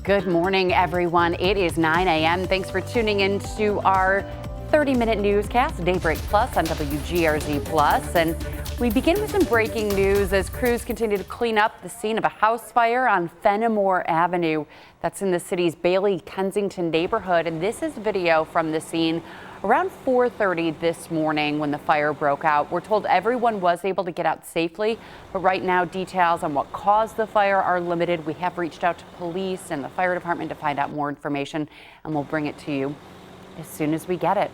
Good morning, everyone. It is 9 a.m. Thanks for tuning in to our 30-minute newscast, Daybreak Plus on WGRZ Plus. And we begin with some breaking news as crews continue to clean up the scene of a house fire on Fenimore Avenue. That's in the city's Bailey-Kensington neighborhood. And this is video from the scene around 4:30 this morning when the fire broke out. We're told everyone was able to get out safely, but right now details on what caused the fire are limited. We have reached out to police and the fire department to find out more information, and we'll bring it to you as soon as we get it.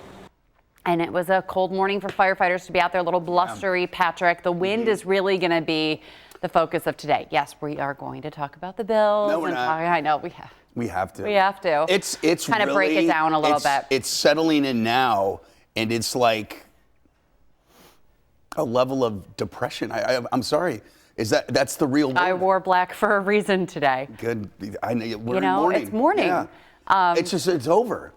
And it was a cold morning for firefighters to be out there, a little blustery, Patrick. The wind is really going to be the focus of today. Yes, we are going to talk about the bills. No, we're not. I know we have. We have to. We have to. It's kind of really, break it down a little bit. It's settling in now, and it's like a level of depression. I'm sorry. That's the real word? I wore black for a reason today. Good. I know. We're in morning. It's morning. Yeah. It's over.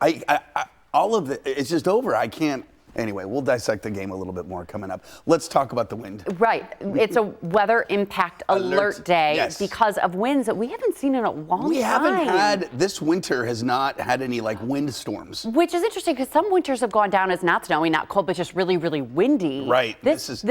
All of it. It's just over. I can't. Anyway, we'll dissect the game a little bit more coming up. Let's talk about the wind. Right. It's a weather impact alert day because of winds that we haven't seen in a long time. We haven't had, this winter has not had any like wind storms. Which is interesting because some winters have gone down as not snowy, not cold, but just really, really windy. Right. This is.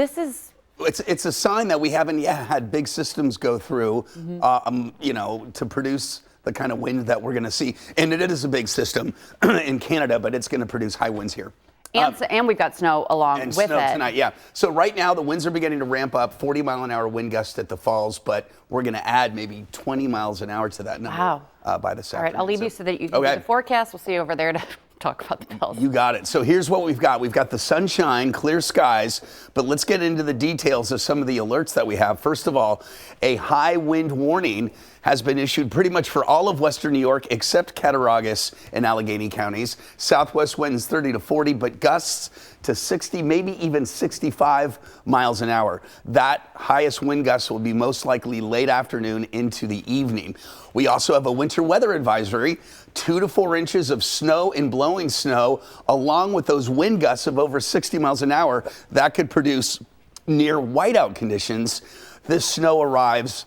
It's a sign that we haven't yet had big systems go through, to produce the kind of wind that we're going to see. And it is a big system in Canada, but it's going to produce high winds here. And we've got snow along with it. And snow tonight, yeah. So right now the winds are beginning to ramp up, 40-mile-an-hour wind gusts at the falls, but we're going to add maybe 20 miles an hour to that number by this afternoon. All right, I'll leave you so that you can do the forecast. We'll see you over there to talk about the bills. You got it. So here's what we've got. We've got the sunshine, clear skies, but let's get into the details of some of the alerts that we have. First of all, a high wind warning has been issued pretty much for all of western New York except Cattaraugus and Allegheny counties. Southwest winds 30 to 40, but gusts to 60, maybe even 65 miles an hour. That highest wind gust will be most likely late afternoon into the evening. We also have a winter weather advisory, 2 to 4 inches of snow and blowing snow, along with those wind gusts of over 60 miles an hour. That could produce near whiteout conditions. This snow arrives,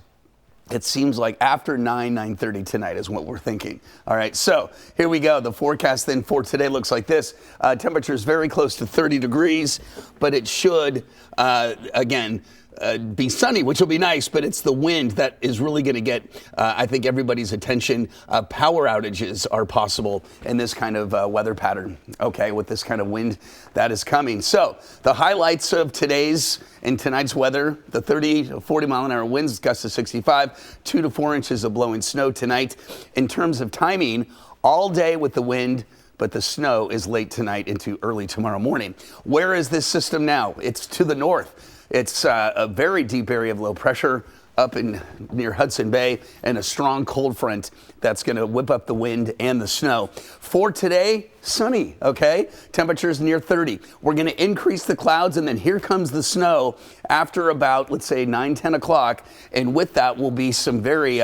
it seems like after 9:30 tonight is what we're thinking. All right, so here we go. The forecast then for today looks like this. Temperatures very close to 30 degrees, but it should, be sunny, which will be nice, but it's the wind that is really going to get, I think, everybody's attention. Power outages are possible in this kind of weather pattern, okay, with this kind of wind that is coming. So the highlights of today's and tonight's weather, the 30 to 40 mile an hour winds, gusts to 65, 2 to 4 inches of blowing snow tonight. In terms of timing, all day with the wind, but the snow is late tonight into early tomorrow morning. Where is this system now? It's to the north. It's a very deep area of low pressure up in near Hudson Bay and a strong cold front that's going to whip up the wind and the snow. For today, sunny, okay? Temperatures near 30. We're going to increase the clouds, and then here comes the snow after about, let's say, 9-10 o'clock. And with that will be some very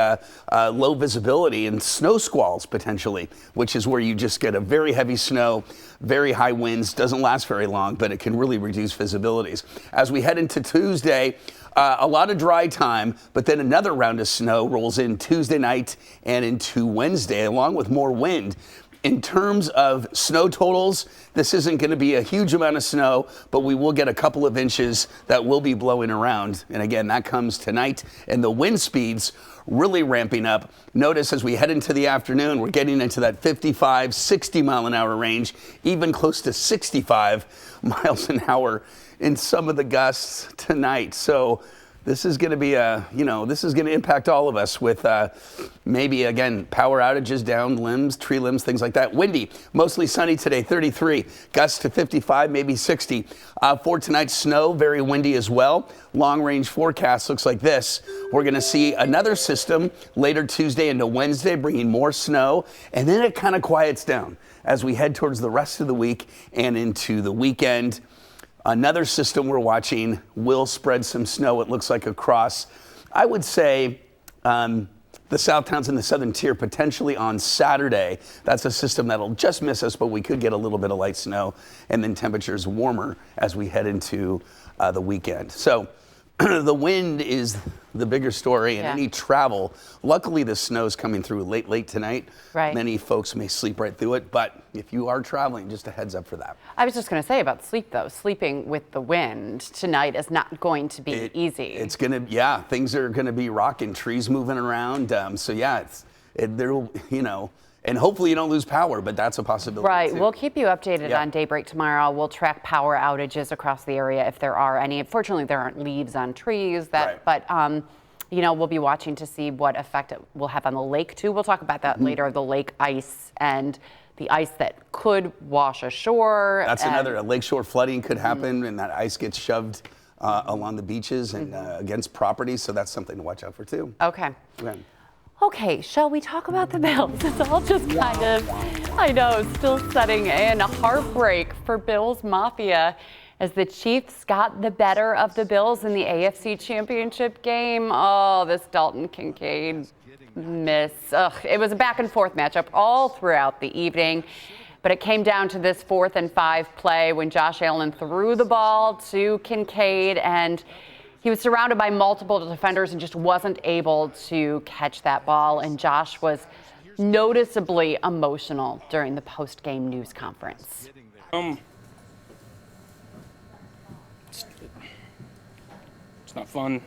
low visibility and snow squalls potentially, which is where you just get a very heavy snow, very high winds. Doesn't last very long, but it can really reduce visibilities. As we head into Tuesday, a lot of dry time, but then another round of snow rolls in Tuesday night and into Wednesday, along with more wind. In terms of snow totals, this isn't going to be a huge amount of snow, but we will get a couple of inches that will be blowing around. And again, that comes tonight, and the wind speeds really ramping up. Notice as we head into the afternoon, we're getting into that 55, 60 mile an hour range, even close to 65 miles an hour in some of the gusts tonight. So this is going to be this is going to impact all of us with maybe, again, power outages, down limbs, tree limbs, things like that. Windy, mostly sunny today, 33. Gusts to 55, maybe 60. For tonight, snow, very windy as well. Long range forecast looks like this. We're going to see another system later Tuesday into Wednesday, bringing more snow. And then it kind of quiets down as we head towards the rest of the week and into the weekend. Another system we're watching will spread some snow, it looks like, across, I would say, the south towns in the southern tier, potentially on Saturday. That's a system that'll just miss us, but we could get a little bit of light snow, and then temperatures warmer as we head into the weekend. So the wind is the bigger story, and any travel. Luckily, the snow's coming through late tonight. Right. Many folks may sleep right through it, but if you are traveling, just a heads up for that. I was just going to say about sleep, though. Sleeping with the wind tonight is not going to be easy. It's going to, things are going to be rocking, trees moving around. So yeah, there, you know. And hopefully you don't lose power, but that's a possibility. Right. Too. We'll keep you updated on Daybreak tomorrow. We'll track power outages across the area if there are any. Fortunately, there aren't leaves on trees, but you know, we'll be watching to see what effect it will have on the lake too. We'll talk about that later, the lake ice and the ice that could wash ashore. That's another lakeshore flooding could happen, and that ice gets shoved along the beaches and against properties. So that's something to watch out for too. Okay. Okay, shall we talk about the Bills? It's all just kind of, I know, still setting in. A heartbreak for Bills Mafia as the Chiefs got the better of the Bills in the AFC Championship game. Oh, this Dalton Kincaid miss. Ugh, it was a back and forth matchup all throughout the evening. But it came down to this 4th and 5 play when Josh Allen threw the ball to Kincaid, and he was surrounded by multiple defenders and just wasn't able to catch that ball. And Josh was noticeably emotional during the post-game news conference. It's not fun.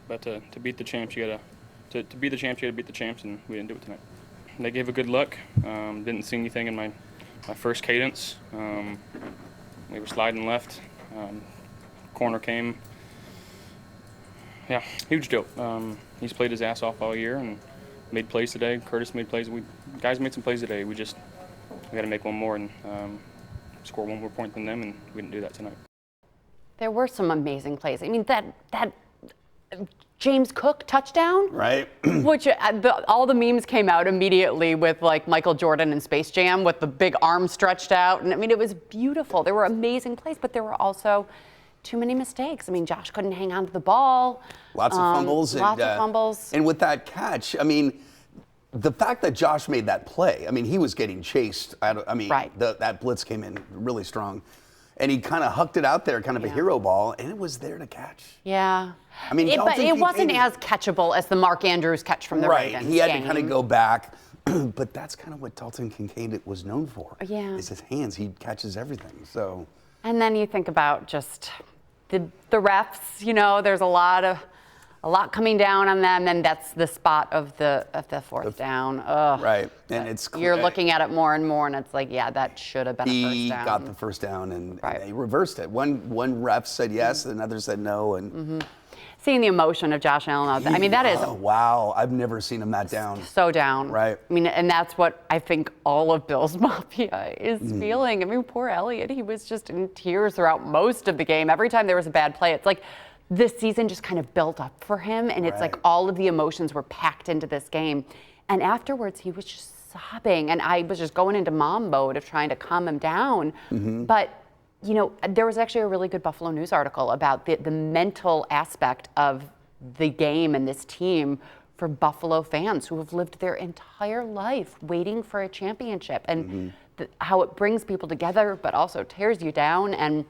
But to beat the champs, you gotta beat the champs, you gotta beat the champs, and we didn't do it tonight. They gave a good look. Didn't see anything in my first cadence. We were sliding left. Corner came. Yeah, huge deal. He's played his ass off all year and made plays today. Curtis made plays. Guys made some plays today. We got to make one more and score one more point than them, and we didn't do that tonight. There were some amazing plays. I mean, that James Cook touchdown, right? Which all the memes came out immediately with like Michael Jordan in Space Jam with the big arm stretched out, and I mean it was beautiful. There were amazing plays, but there were also too many mistakes. I mean, Josh couldn't hang on to the ball. Lots of fumbles. Lots of fumbles. And with that catch, I mean, the fact that Josh made that play, I mean, he was getting chased. That blitz came in really strong. And he kind of hucked it out there, kind of a hero ball, and it was there to catch. Yeah. I mean, but it wasn't as catchable as the Mark Andrews catch from the Ravens Right, he had game. to kind of go back. But that's kind of what Dalton Kincaid was known for. Yeah. Is his hands. He catches everything, so. And then you think about just the refs, you know, there's a lot coming down on them, and that's the spot of the fourth down. Ugh. Right, and you're looking at it more and more, and it's like, yeah, that should have been a first down. He got the first down, and they reversed it. One ref said yes, another said no, and seeing the emotion of Josh Allen out there, I mean, that is wow. I've never seen him that down. So down. Right. I mean, and that's what I think all of Bills Mafia is feeling. I mean, poor Elliott, he was just in tears throughout most of the game. Every time there was a bad play, it's like this season just kind of built up for him, and it's like all of the emotions were packed into this game. And afterwards, he was just sobbing, and I was just going into mom mode of trying to calm him down. But you know, there was actually a really good Buffalo News article about the mental aspect of the game and this team for Buffalo fans who have lived their entire life waiting for a championship, and how it brings people together but also tears you down, and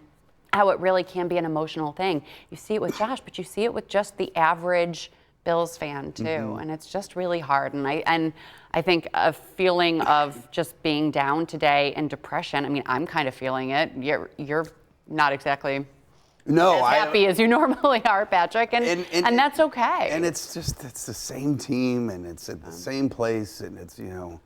how it really can be an emotional thing. You see it with Josh, but you see it with just the average Bills fan too, and it's just really hard. And I think a feeling of just being down today and depression. I mean, I'm kind of feeling it. You're not exactly as happy as you normally are, Patrick, and that's okay. And it's the same team, and it's at the same place, and it's, you know,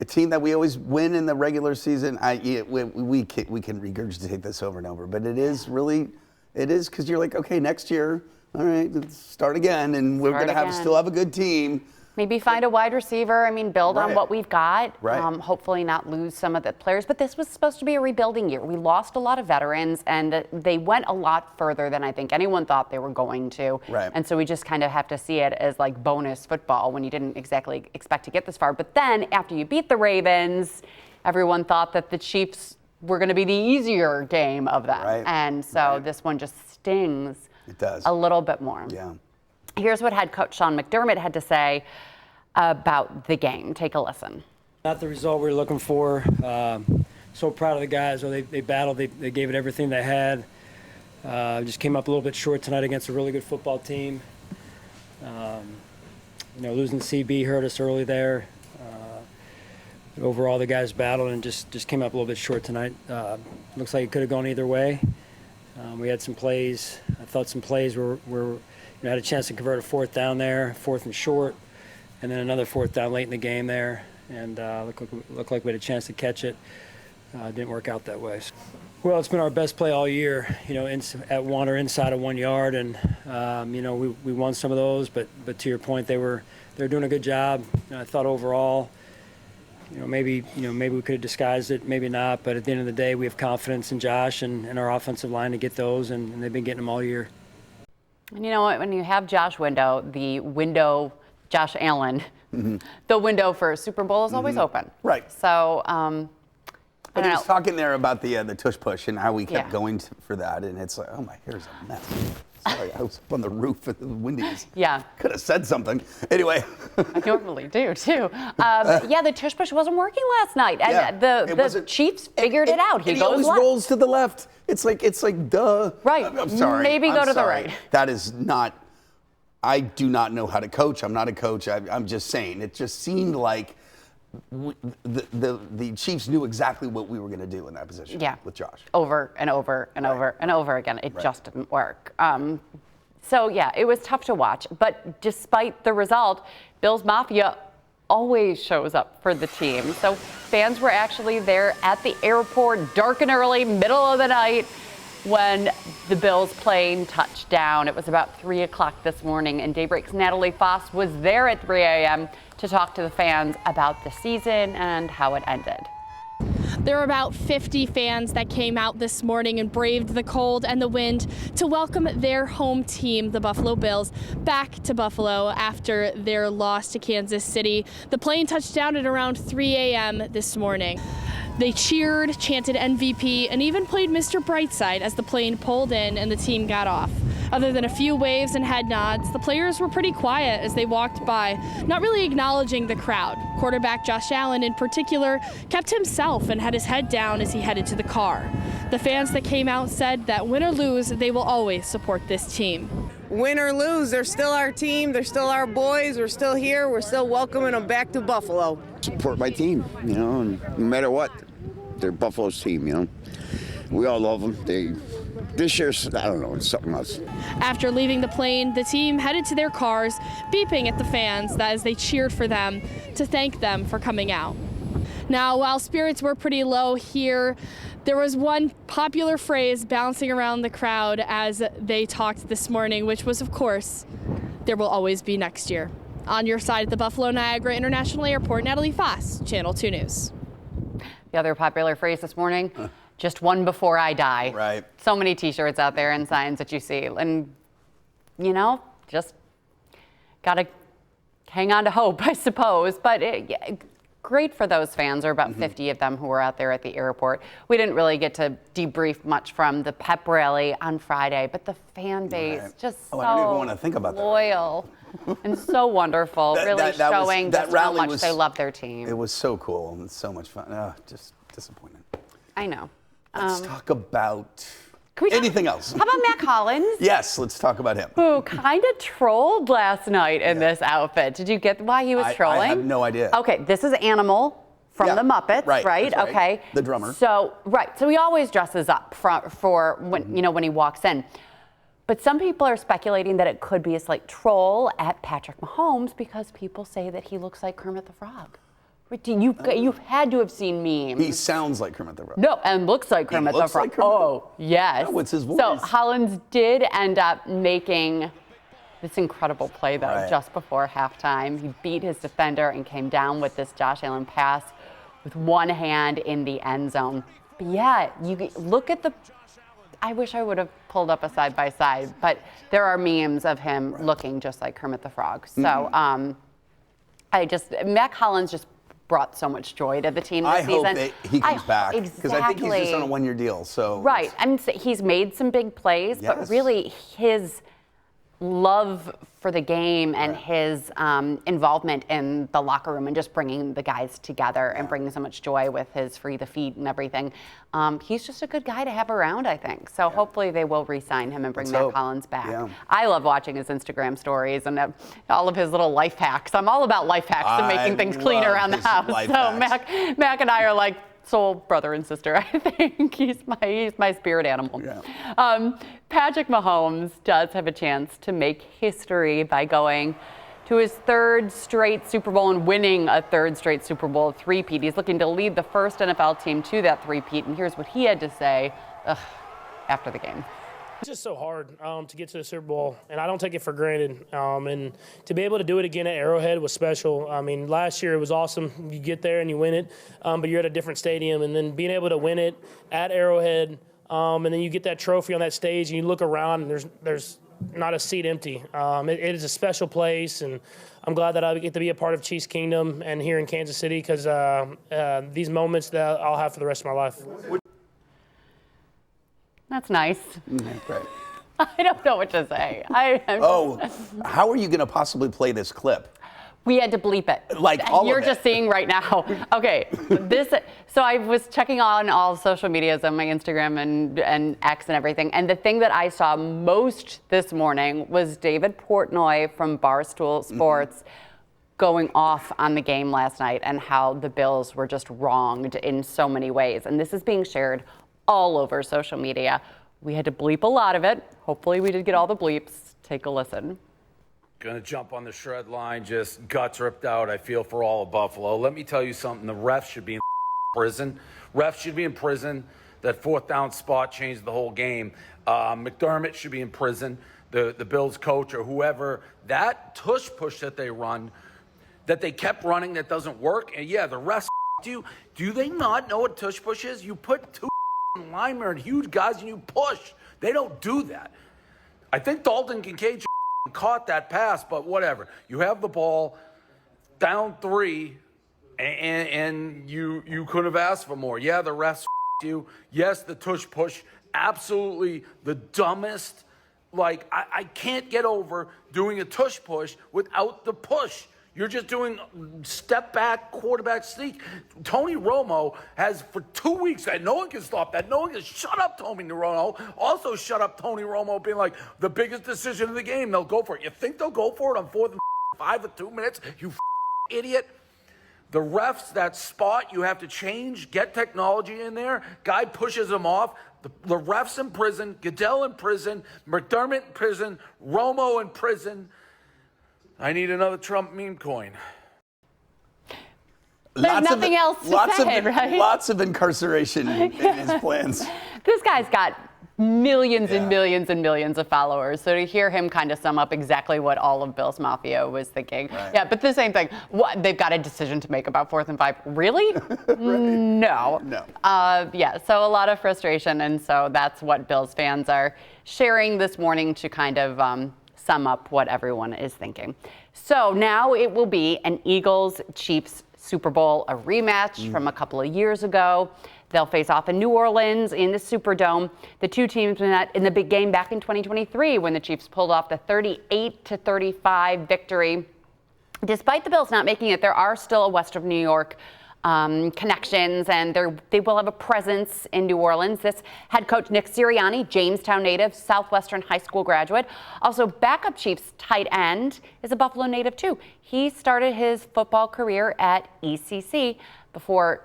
a team that we always win in the regular season. We can regurgitate this over and over, but it is because you're like, okay, next year, all right, let's start again, and we're going to still have a good team. Maybe find a wide receiver. I mean, build on what we've got. Right. Hopefully not lose some of the players. But this was supposed to be a rebuilding year. We lost a lot of veterans, and they went a lot further than I think anyone thought they were going to. Right. And so we just kind of have to see it as like bonus football when you didn't exactly expect to get this far. But then after you beat the Ravens, everyone thought that the Chiefs were going to be the easier game of them. Right. And so this one just stings a little bit more. Yeah. Here's what head coach Sean McDermott had to say about the game. Take a listen. Not the result we were looking for. so proud of the guys. They battled. They gave it everything they had. Just came up a little bit short tonight against a really good football team. Losing CB hurt us early there. Overall, the guys battled and just came up a little bit short tonight. Looks like it could have gone either way. We had some plays. I thought some plays were had a chance to convert a 4th down there, 4th and short, and then another 4th down late in the game there, and looked like we had a chance to catch it. Didn't work out that way. Well, it's been our best play all year, at 1 or inside of 1 yard, and we won some of those. But to your point, they're doing a good job. I thought overall, maybe we could have disguised it, maybe not. But at the end of the day, we have confidence in Josh and our offensive line to get those, and they've been getting them all year. And you know what? When you have Josh Allen, the window for Super Bowl is always open. Right. So. But he was talking there about the tush push and how we kept going for that, and it's like, oh, my hair's a mess. Sorry, I was up on the roof of the Wendy's. Yeah. Could have said something. Anyway. I normally do, too. The tush push wasn't working last night, and the Chiefs figured it out. He always rolls to the left. It's like duh. Right. I'm sorry. Maybe go to the right. That is not. I do not know how to coach. I'm not a coach. I'm just saying. It just seemed like the Chiefs knew exactly what we were going to do in that position with Josh. Over and over and over and over again. It just didn't work. It was tough to watch. But despite the result, Bills Mafia always shows up for the team. So fans were actually there at the airport, dark and early, middle of the night, when the Bills plane touched down. It was about 3 o'clock this morning, and Daybreak's Natalie Foss was there at 3 a.m. to talk to the fans about the season and how it ended. There were about 50 fans that came out this morning and braved the cold and the wind to welcome their home team, the Buffalo Bills, back to Buffalo after their loss to Kansas City. The plane touched down at around 3 a.m. this morning. They cheered, chanted MVP, and even played Mr. Brightside as the plane pulled in and the team got off. Other than a few waves and head nods, the players were pretty quiet as they walked by, not really acknowledging the crowd. Quarterback Josh Allen, in particular, kept himself and had his head down as he headed to the car. The fans that came out said that win or lose, they will always support this team. Win or lose, they're still our team, they're still our boys, we're still here, we're still welcoming them back to Buffalo. Support my team, and no matter what, they're Buffalo's team, We all love them. This year's, I don't know, it's something else. After leaving the plane, the team headed to their cars, beeping at the fans as they cheered for them to thank them for coming out. Now, while spirits were pretty low here, there was one popular phrase bouncing around the crowd as they talked this morning, which was, of course, there will always be next year. On your side at the Buffalo Niagara International Airport, Natalie Foss, Channel 2 News. The other popular phrase this morning, just one before I die. Right. So many T-shirts out there and signs that you see. And, just got to hang on to hope, I suppose. But great for those fans. There are about 50 of them who were out there at the airport. We didn't really get to debrief much from the pep rally on Friday, but the fan base just so I don't even want to think about that. Loyal and so wonderful, showing just how much they love their team. It was so cool and so much fun. Just disappointing. I know. Let's talk about Can we talk, anything else. How about Matt Collins? Yes, let's talk about him. Who kind of trolled last night in this outfit. Did you get why he was trolling? I have no idea. Okay, this is Animal from the Muppets, right? That's okay. The drummer. So he always dresses up for when when he walks in. But some people are speculating that it could be a slight troll at Patrick Mahomes because people say that he looks like Kermit the Frog. You've had to have seen memes. He sounds like Kermit the Frog. No, and looks like Kermit the Frog. Oh, yes. What's his voice? So Hollins did end up making this incredible play, though, just before halftime. He beat his defender and came down with this Josh Allen pass with one hand in the end zone. But yeah, you look at the... I wish I would have pulled up a side-by-side, but there are memes of him looking just like Kermit the Frog. So Matt Collins just brought so much joy to the team this season. I hope that he comes back because I think he's just on a one-year deal. So right, he's made some big plays, but really his love for the game and his involvement in the locker room and just bringing the guys together and bringing so much joy with his free the feet and everything. He's just a good guy to have around, I think. So hopefully they will re-sign him and bring Matt Collins back. Yeah. I love watching his Instagram stories and all of his little life hacks. I'm all about life hacks and making things clean around the house. So Mac and I are like soul brother and sister. I think he's my spirit animal. Yeah. Patrick Mahomes does have a chance to make history by going to his third straight Super Bowl and winning a third straight Super Bowl three-peat. He's looking to lead the first NFL team to that three-peat, and here's what he had to say after the game. It's just so hard to get to the Super Bowl, and I don't take it for granted. And to be able to do it again at Arrowhead was special. I mean, last year it was awesome. You get there and you win it, but you're at a different stadium. And then being able to win it at Arrowhead, and then you get that trophy on that stage, and you look around, and there's not a seat empty. It is a special place, and I'm glad that I get to be a part of Chiefs Kingdom and here in Kansas City because these moments that I'll have for the rest of my life. That's nice. Great. I don't know what to say. How are you going to possibly play this clip? We had to bleep it. Like all You're of just it. seeing right now. Okay, so I was checking on all social medias on my Instagram and X and everything, and the thing that I saw most this morning was David Portnoy from Barstool Sports going off on the game last night and how the Bills were just wronged in so many ways. And this is being shared all over social media. We had to bleep a lot of it. Hopefully we did get all the bleeps. Take a listen. Gonna jump on the shred line, just guts ripped out. I feel for all of Buffalo. Let me tell you something. The refs should be in prison. Refs should be in prison. That fourth down spot changed the whole game. McDermott should be in prison. The Bills coach or whoever. That tush push that they run, that they kept running, that doesn't work. And yeah, the refs you. Do they not know what tush push is? You put two linemen and huge guys and you push. They don't do that. I think Dalton Kincaid caught that pass, but whatever. You have the ball down 3 and you couldn't have asked for more. Yeah, the refs you. Yes, the tush push, absolutely the dumbest. Like, I can't get over doing a tush push without the push. You're just doing step back, quarterback sneak. Tony Romo has for 2 weeks that no one can stop that. No one can shut up Tony Romo. Also shut up Tony Romo being like the biggest decision of the game. They'll go for it. You think they'll go for it on 4th and 5 with 2 minutes? You idiot. The refs, that spot you have to change, get technology in there. Guy pushes him off. The refs in prison, Goodell in prison, McDermott in prison, Romo in prison. I need another Trump meme coin. There's nothing else to say, right? Lots of incarceration in his plans. This guy's got millions and millions and millions of followers. So to hear him kind of sum up exactly what all of Bill's Mafia was thinking. Right. Yeah, but the same thing. They've got a decision to make about 4th and 5. Really? Right. No. Yeah, so a lot of frustration. And so that's what Bills fans are sharing this morning to kind of sum up what everyone is thinking. So now it will be an Eagles-Chiefs Super Bowl, a rematch from a couple of years ago. They'll face off in New Orleans in the Superdome. The two teams met in the big game back in 2023 when the Chiefs pulled off the 38-35 victory. Despite the Bills not making it, there are still a Western New York connections, and they will have a presence in New Orleans. This head coach Nick Sirianni, Jamestown native, Southwestern High School graduate. Also, backup Chiefs tight end is a Buffalo native too. He started his football career at ECC before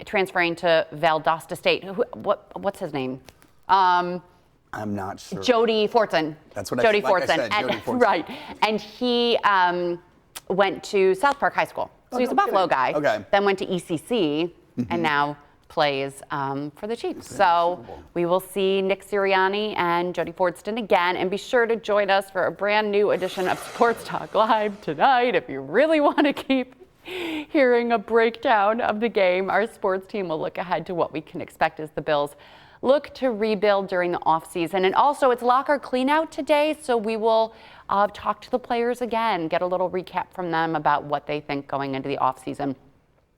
transferring to Valdosta State. What's his name? I'm not sure. Jody Fortson. That's what Jody Fortson. Fortson. Jody Fortson. Right, and he went to South Park High School. So he's a Buffalo guy. Okay. Then went to ECC and now plays for the Chiefs. So we will see Nick Sirianni and Jody Fortson again. And be sure to join us for a brand new edition of Sports Talk Live tonight. If you really want to keep hearing a breakdown of the game, our sports team will look ahead to what we can expect as the Bills look to rebuild during the offseason. And also, it's locker cleanout today, so we will talk to the players again, get a little recap from them about what they think going into the offseason.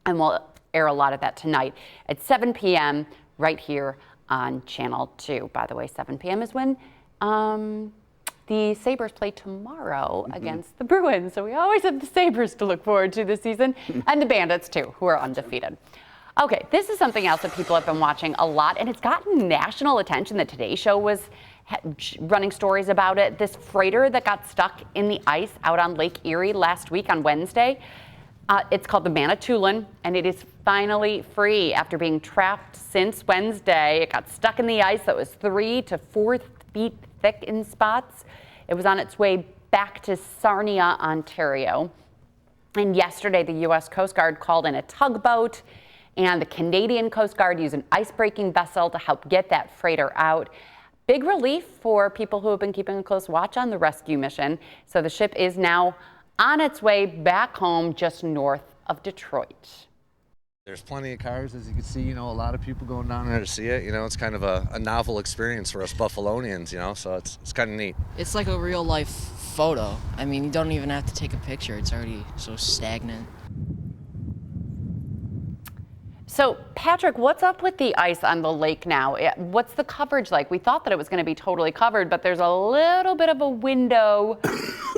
And we'll air a lot of that tonight at 7 p.m. right here on Channel 2. By the way, 7 p.m. is when The Sabres play tomorrow against the Bruins, so we always have the Sabres to look forward to this season, and the Bandits too, who are undefeated. Okay, this is something else that people have been watching a lot, and it's gotten national attention. The Today Show was running stories about it. This freighter that got stuck in the ice out on Lake Erie last week on Wednesday. It's called the Manitoulin, and it is finally free after being trapped since Wednesday. It got stuck in the ice that was 3 to 4 feet thick in spots. It was on its way back to Sarnia, Ontario. And yesterday, the U.S. Coast Guard called in a tugboat, and the Canadian Coast Guard used an ice-breaking vessel to help get that freighter out. Big relief for people who have been keeping a close watch on the rescue mission. So the ship is now on its way back home just north of Detroit. There's plenty of cars, as you can see, a lot of people going down there to see it. It's kind of a novel experience for us Buffalonians, so it's kind of neat. It's like a real life photo. I mean, you don't even have to take a picture. It's already so stagnant. So, Patrick, what's up with the ice on the lake now? What's the coverage like? We thought that it was going to be totally covered, but there's a little bit of a window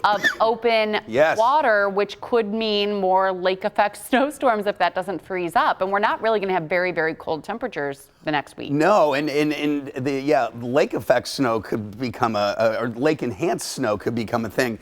of open water, which could mean more lake effect snowstorms if that doesn't freeze up. And we're not really going to have very, very cold temperatures the next week. No, and the lake effect snow could become or lake enhanced snow could become a thing.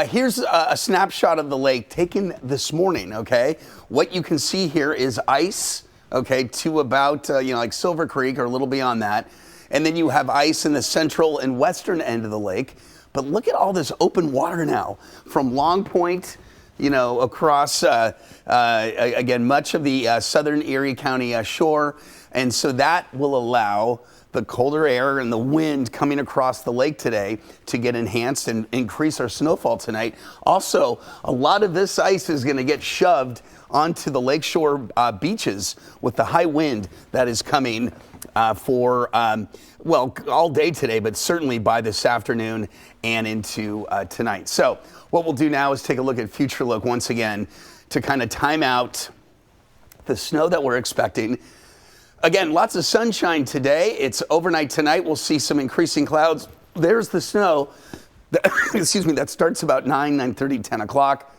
Here's a snapshot of the lake taken this morning, okay? What you can see here is ice, okay, to about, like Silver Creek or a little beyond that. And then you have ice in the central and western end of the lake. But look at all this open water now from Long Point, across, again, much of the southern Erie County shore. And so that will allow the colder air and the wind coming across the lake today to get enhanced and increase our snowfall tonight. Also, a lot of this ice is going to get shoved onto the lakeshore beaches with the high wind that is coming for, all day today, but certainly by this afternoon and into tonight. So what we'll do now is take a look at Future Look once again to kind of time out the snow that we're expecting. Again, lots of sunshine today. It's overnight tonight. We'll see some increasing clouds. There's the snow. Excuse me, that starts about 9:30, 10 o'clock.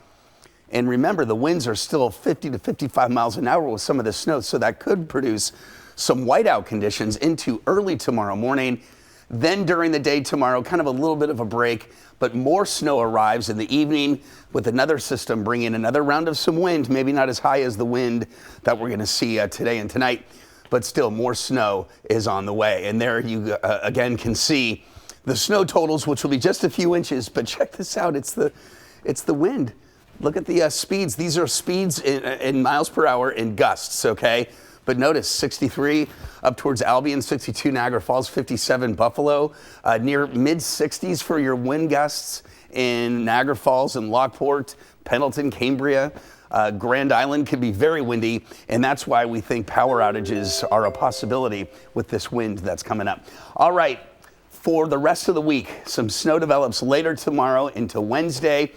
And remember, the winds are still 50 to 55 miles an hour with some of the snow, so that could produce some whiteout conditions into early tomorrow morning. Then during the day tomorrow, kind of a little bit of a break, but more snow arrives in the evening with another system bringing another round of some wind, maybe not as high as the wind that we're going to see today and tonight, but still more snow is on the way. And there you again can see the snow totals, which will be just a few inches, but check this out. It's the wind. Look at the speeds. These are speeds in miles per hour in gusts, okay? But notice 63 up towards Albion, 62 Niagara Falls, 57 Buffalo, near mid-60s for your wind gusts in Niagara Falls and Lockport, Pendleton, Cambria. Grand Island could be very windy, and that's why we think power outages are a possibility with this wind that's coming up. All right, for the rest of the week, some snow develops later tomorrow into Wednesday.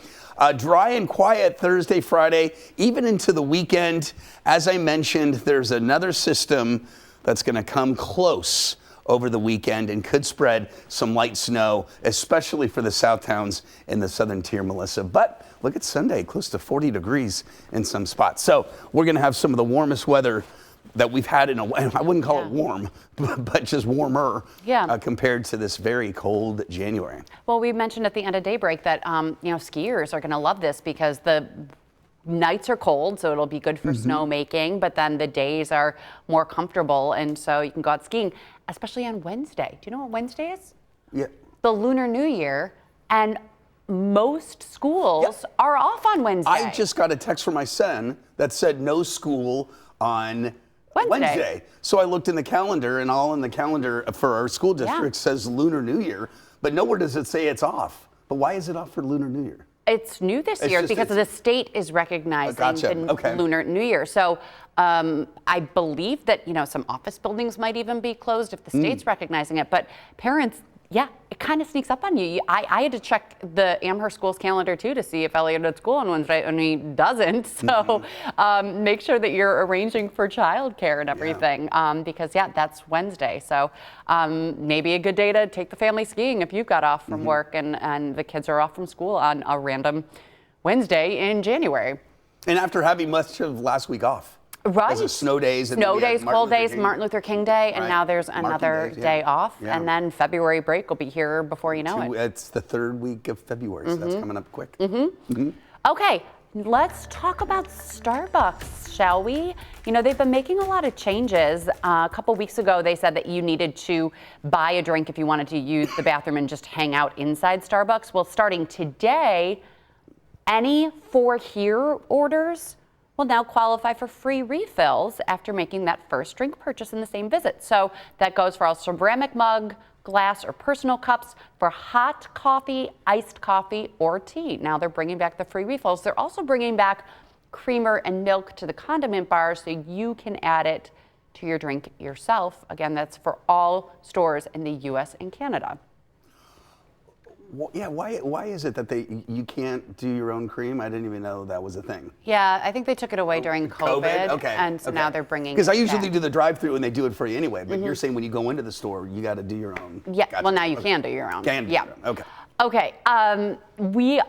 Dry and quiet Thursday, Friday, even into the weekend. As I mentioned, there's another system that's going to come close over the weekend and could spread some light snow, especially for the south towns in the southern tier, Melissa. But look at Sunday, close to 40 degrees in some spots. So we're going to have some of the warmest weather that we've had in a while. I wouldn't call it warm, but just warmer compared to this very cold January. Well, we mentioned at the end of Daybreak that, skiers are going to love this because the nights are cold, so it'll be good for snowmaking, but then the days are more comfortable, and so you can go out skiing, especially on Wednesday. Do you know what Wednesday is? Yeah. The Lunar New Year, and most schools are off on Wednesday. I just got a text from my son that said no school on Wednesday. So I looked in the calendar, and all in the calendar for our school district says Lunar New Year, but nowhere does it say it's off. But why is it off for Lunar New Year? It's new this year because the state is recognizing the Lunar New Year. So I believe that, some office buildings might even be closed if the state's recognizing it. But parents, Yeah, it kind of sneaks up on you. I had to check the Amherst school's calendar too to see if Elliot had school on Wednesday, and he doesn't. So make sure that you're arranging for childcare and everything, because that's Wednesday. So maybe a good day to take the family skiing if you've got off from work and the kids are off from school on a random Wednesday in January. And after having much of last week off. Right. Because of snow days. And cold days, Martin Luther King Day, and now there's another day off. Yeah. And then February break will be here before you know it. It's the third week of February, so that's coming up quick. Okay, let's talk about Starbucks, shall we? You know, they've been making a lot of changes. A couple weeks ago, they said that you needed to buy a drink if you wanted to use the bathroom and just hang out inside Starbucks. Well, starting today, any For Here orders will now qualify for free refills after making that first drink purchase in the same visit. So that goes for all ceramic mug, glass, or personal cups for hot coffee, iced coffee, or tea. Now they're bringing back the free refills. They're also bringing back creamer and milk to the condiment bar so you can add it to your drink yourself. Again, that's for all stores in the U.S. and Canada. Well, yeah, why is it that you can't do your own cream? I didn't even know that was a thing. Yeah, I think they took it away during COVID. Okay. And so now they're bringing Because I it usually back. do the drive-through and they do it for you anyway. But you're saying when you go into the store, you got to do your own. Yeah. Gotcha. Well, now you can do your own. Can do your own. Okay. Okay. We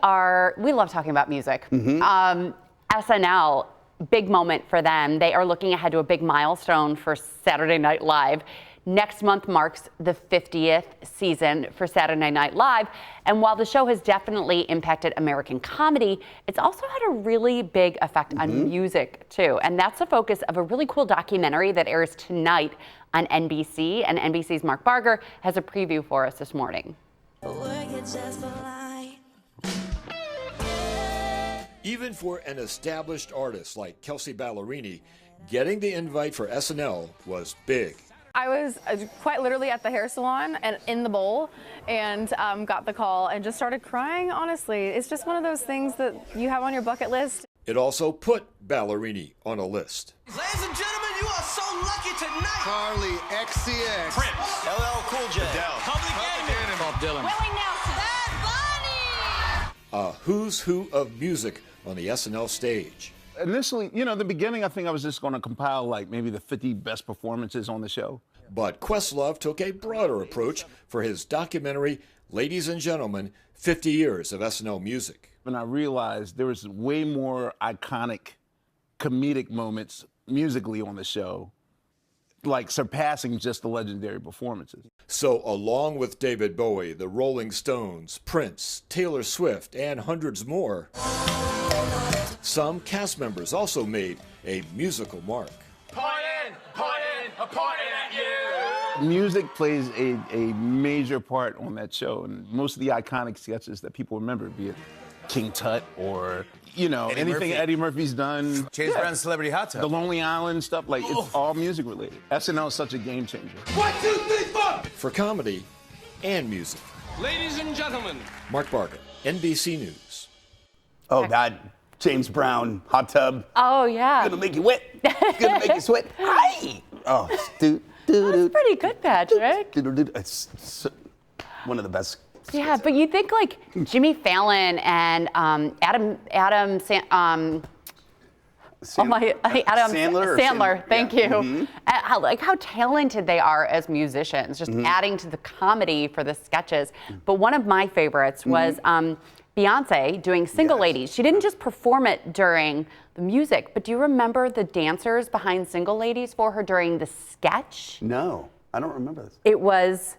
love talking about music. SNL, big moment for them. They are looking ahead to a big milestone for Saturday Night Live. Next month marks the 50th season for Saturday Night Live. And while the show has definitely impacted American comedy, it's also had a really big effect on music, too. And that's the focus of a really cool documentary that airs tonight on NBC. And NBC's Mark Barger has a preview for us this morning. Even for an established artist like Kelsey Ballerini, getting the invite for SNL was big. I was quite literally at the hair salon and in the bowl and got the call and just started crying, honestly. It's just one of those things that you have on your bucket list. It also put Ballerini on a list. Ladies and gentlemen, you are so lucky tonight. Carly, XCX, Prince, LL Cool J, Public Enemy, Bob Dylan, Willie Nelson, Bad Bunny. A who's who of music on the SNL stage. Initially, the beginning, I think I was just going to compile like maybe the 50 best performances on the show. But Questlove took a broader approach for his documentary, Ladies and Gentlemen, 50 Years of SNL Music. And I realized there was way more iconic comedic moments musically on the show, like surpassing just the legendary performances. So along with David Bowie, the Rolling Stones, Prince, Taylor Swift, and hundreds more, some cast members also made a musical mark. Pointing at you. Music plays a major part on that show, and most of the iconic sketches that people remember, be it King Tut or, anything Murphy. Eddie Murphy's done. James Brown's Celebrity Hot Tub. The Lonely Island stuff, it's all music related. SNL is such a game changer. 1, 2, 3, 4. For comedy and music. Ladies and gentlemen. Mark Barker, NBC News. Oh, God. James Brown, Hot Tub. Oh, yeah. Gonna make you wet. Gonna make you sweat. Hi. Oh, That's pretty good, Patrick. It's one of the best. Yeah, but you think like Jimmy Fallon and Adam Sandler. Thank you. How talented they are as musicians, just adding to the comedy for the sketches. But one of my favorites was Beyonce doing Single Ladies. She didn't just perform it during the music, but do you remember the dancers behind Single Ladies for her during the sketch? No, I don't remember this. It was,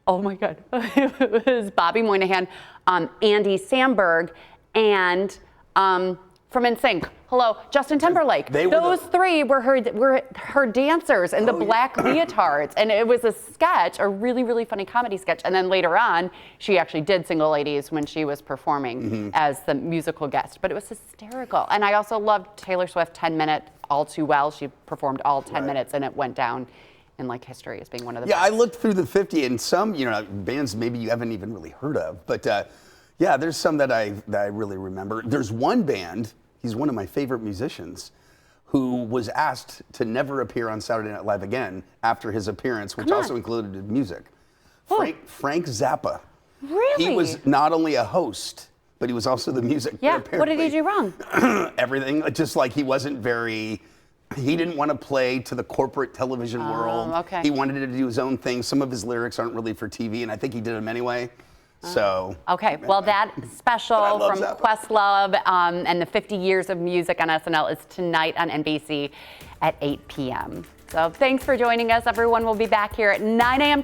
oh my God, it was Bobby Moynihan, Andy Samberg, and from NSYNC. Hello, Justin Timberlake. Those three were her dancers in the black leotards, and it was a sketch, a really, really funny comedy sketch. And then later on, she actually did Single Ladies when she was performing as the musical guest. But it was hysterical. And I also loved Taylor Swift 10 Minute All Too Well. She performed all 10 minutes, and it went down in like history as being one of the best. Yeah, I looked through the 50, and some bands maybe you haven't even really heard of, but yeah, there's some that I really remember. There's one band. He's one of my favorite musicians who was asked to never appear on Saturday Night Live again after his appearance, which also included music. Frank Zappa. Really? He was not only a host, but he was also the music. Yeah. But What did he do wrong? everything. Just like he wasn't very. He didn't want to play to the corporate television world. Okay. He wanted to do his own thing. Some of his lyrics aren't really for TV, and I think he did them anyway. So. Okay, well, that special from Zappa. Questlove and the 50 years of music on SNL is tonight on NBC at 8 p.m. So thanks for joining us, everyone. We'll be back here at 9 a.m.